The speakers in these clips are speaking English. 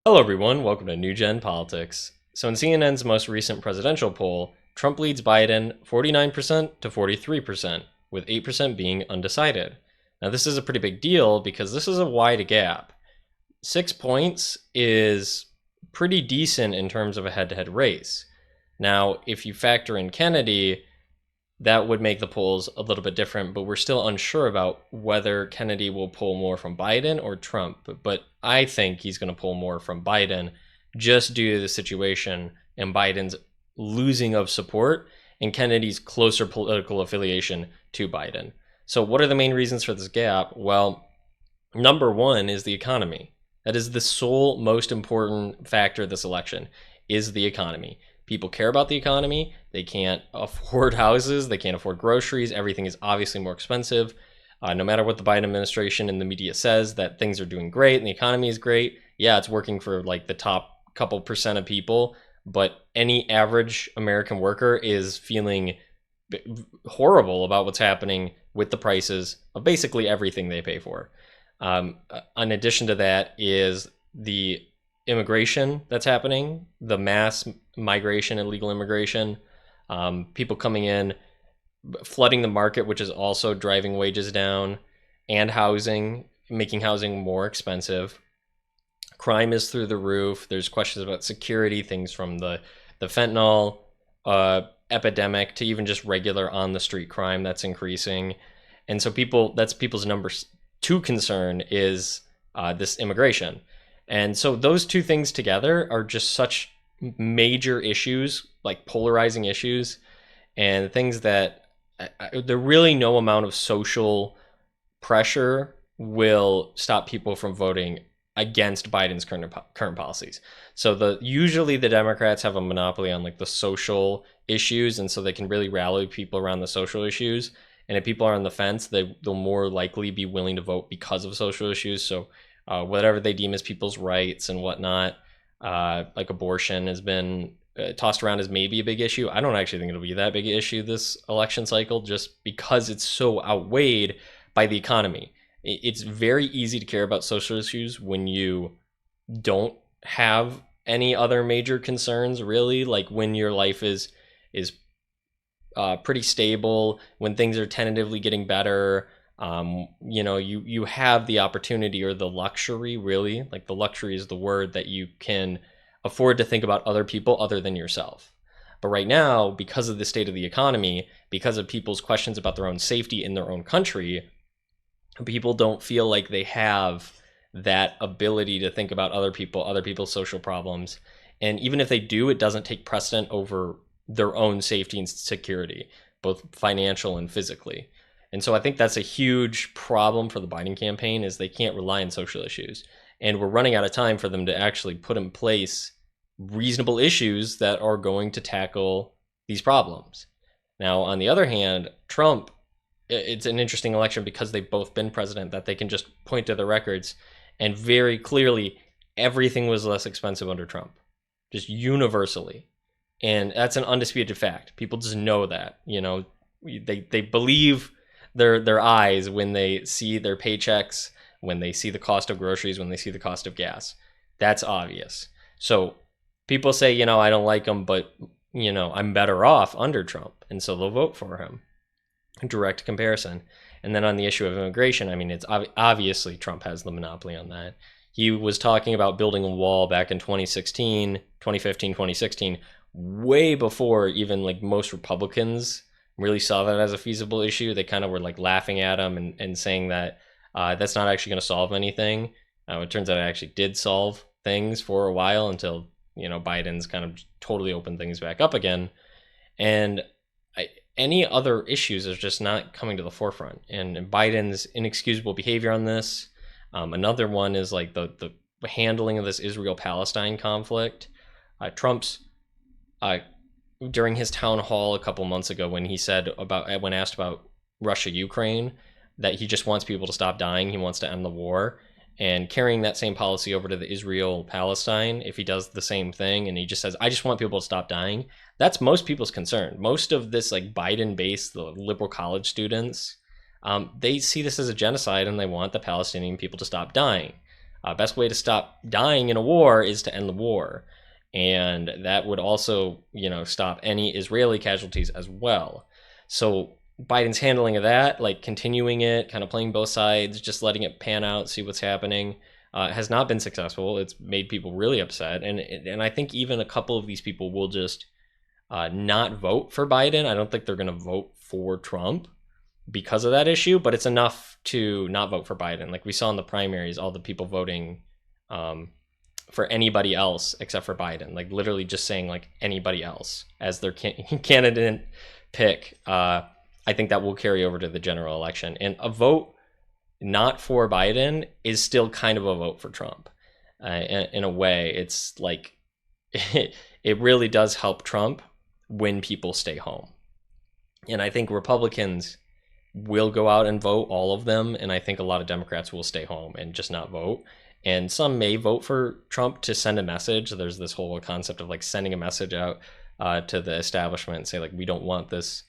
Hello, everyone. Welcome to New Gen Politics. So, in CNN's most recent presidential poll, Trump leads Biden 49% to 43%, with 8% being undecided. Now, this is a pretty big deal because this is a wide gap. 6 points is pretty decent in terms of a head to head race. Now, if you factor in Kennedy, that would make the polls a little bit different, but we're still unsure about whether Kennedy will pull more from Biden or Trump. But I think he's going to pull more from Biden just due to the situation and Biden's losing of support and Kennedy's closer political affiliation to Biden. So, what are the main reasons for this gap? Well, number one is the economy. That is the sole most important factor of this election is the economy. People care about the economy. They can't afford houses. They can't afford groceries. Everything is obviously more expensive. No matter what the Biden administration and the media says that things are doing great and the economy is great. Yeah, it's working for like the top couple percent of people, but any average American worker is feeling horrible about what's happening with the prices of basically everything they pay for. In addition to that is the immigration that's happening, the mass migration, illegal immigration, people coming in, flooding the market, which is also driving wages down, and housing, making housing more expensive. Crime is through the roof. There's questions about security, things from the fentanyl epidemic to even just regular on the street crime that's increasing. And so that's people's number two concern is this immigration. And so those two things together are just such major issues, like polarizing issues, and things that there really no amount of social pressure will stop people from voting against Biden's current policies. So usually the Democrats have a monopoly on like the social issues, and so they can really rally people around the social issues. And if people are on the fence, they'll more likely be willing to vote because of social issues. So whatever they deem as people's rights and whatnot, like abortion has been tossed around as maybe a big issue. I don't actually think it'll be that big an issue this election cycle, just because it's so outweighed by the economy. It's very easy to care about social issues when you don't have any other major concerns, really. Like when your life is pretty stable, when things are tentatively getting better. You have the opportunity or the luxury, really, like the luxury is the word, that you can afford to think about other people other than yourself. But right now, because of the state of the economy, because of people's questions about their own safety in their own country, people don't feel like they have that ability to think about other people's social problems. And even if they do, it doesn't take precedent over their own safety and security, both financial and physically. And so I think that's a huge problem for the Biden campaign is they can't rely on social issues. And we're running out of time for them to actually put in place reasonable issues that are going to tackle these problems. Now, on the other hand, Trump, it's an interesting election because they've both been president, that they can just point to the records and very clearly everything was less expensive under Trump, just universally. And that's an undisputed fact. People just know that, they believe their eyes when they see their paychecks, when they see the cost of groceries, when they see the cost of gas. That's obvious. So people say, I don't like him, but I'm better off under Trump, and so they'll vote for him. Direct comparison. And then on the issue of immigration, I mean, it's obviously Trump has the monopoly on that. He was talking about building a wall back in 2015, 2016, way before even like most Republicans really saw that as a feasible issue. They kind of were like laughing at him and saying that that's not actually going to solve anything. It turns out it actually did solve things for a while until, Biden's kind of totally opened things back up again. And any other issues are just not coming to the forefront. And Biden's inexcusable behavior on this. Another one is like the handling of this Israel-Palestine conflict. Trump's during his town hall a couple months ago when when asked about Russia-Ukraine, that he just wants people to stop dying. He wants to end the war. And carrying that same policy over to the Israel-Palestine, if he does the same thing and he just says, I just want people to stop dying, that's most people's concern. Most of this like Biden-based, the liberal college students, they see this as a genocide and they want the Palestinian people to stop dying. Best way to stop dying in a war is to end the war. And that would also, stop any Israeli casualties as well. So Biden's handling of that, like continuing it, kind of playing both sides, just letting it pan out, see what's happening, has not been successful. It's made people really upset. And I think even a couple of these people will just not vote for Biden. I don't think they're going to vote for Trump because of that issue, but it's enough to not vote for Biden. Like we saw in the primaries, all the people voting for anybody else except for Biden, like literally just saying like anybody else as their candidate pick. I think that will carry over to the general election. And a vote not for Biden is still kind of a vote for Trump. In a way, it's like it really does help Trump when people stay home. And I think Republicans will go out and vote, all of them. And I think a lot of Democrats will stay home and just not vote. And some may vote for Trump to send a message. There's this whole concept of like sending a message out to the establishment and say like, we don't want this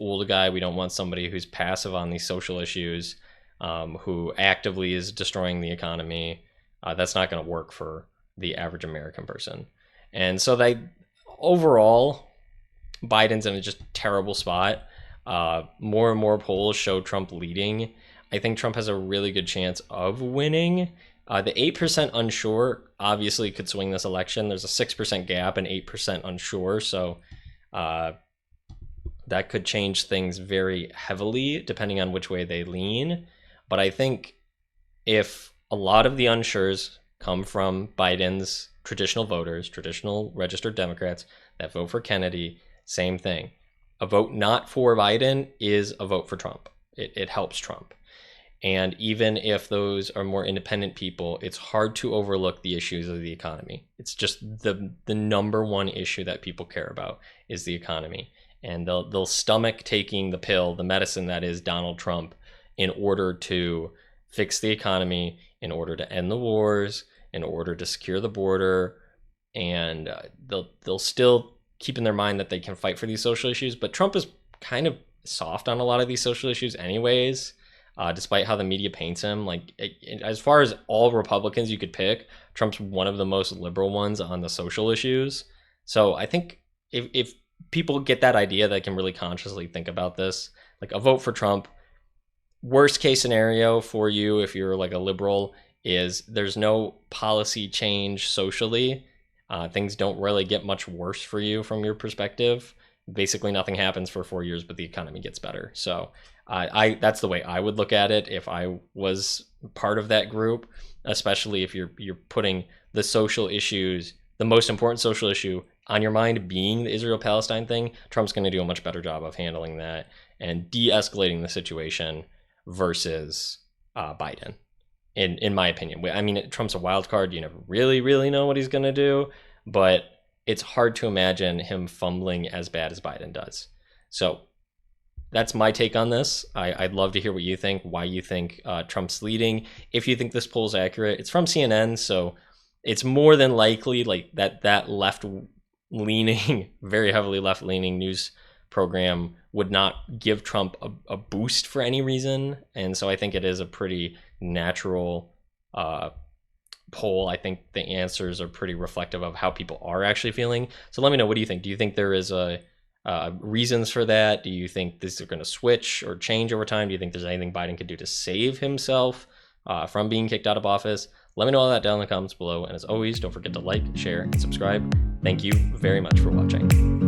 old guy. We don't want somebody who's passive on these social issues, who actively is destroying the economy. That's not going to work for the average American person. And so overall, Biden's in a just terrible spot. More and more polls show Trump leading. I think Trump has a really good chance of winning. The 8% unsure obviously could swing this election. There's a 6% gap and 8% unsure. So that could change things very heavily depending on which way they lean. But I think if a lot of the unsures come from Biden's traditional voters, traditional registered Democrats that vote for Kennedy, same thing. A vote not for Biden is a vote for Trump. It helps Trump. And even if those are more independent people, it's hard to overlook the issues of the economy. It's just the number one issue that people care about is the economy. And they'll stomach taking the pill, the medicine that is Donald Trump, in order to fix the economy, in order to end the wars, in order to secure the border. And they'll still keep in their mind that they can fight for these social issues. But Trump is kind of soft on a lot of these social issues anyways. Despite how the media paints him, as far as all Republicans you could pick, Trump's one of the most liberal ones on the social issues. So I think if people get that idea, they can really consciously think about this. Like a vote for Trump, worst case scenario for you if you're like a liberal is there's no policy change socially. Things don't really get much worse for you from your perspective. Basically nothing happens for 4 years, but the economy gets better. So that's the way I would look at it if I was part of that group, especially if you're putting the social issues, the most important social issue on your mind being the Israel-Palestine thing. Trump's going to do a much better job of handling that and de-escalating the situation versus Biden, in my opinion. I mean, Trump's a wild card. You never really know what he's going to do, but it's hard to imagine him fumbling as bad as Biden does. So that's my take on this. I'd love to hear what you think, why you think Trump's leading. If you think this poll is accurate, it's from CNN, so it's more than likely like that left-leaning, very heavily left-leaning news program would not give Trump a boost for any reason. And so I think it is a pretty natural poll. I think the answers are pretty reflective of how people are actually feeling. So let me know, what do you think? Do you think there is reasons for that? Do you think this is going to switch or change over time? Do you think there's anything Biden could do to save himself from being kicked out of office? Let me know all that down in the comments below. And as always, don't forget to like, share, and subscribe. Thank you very much for watching.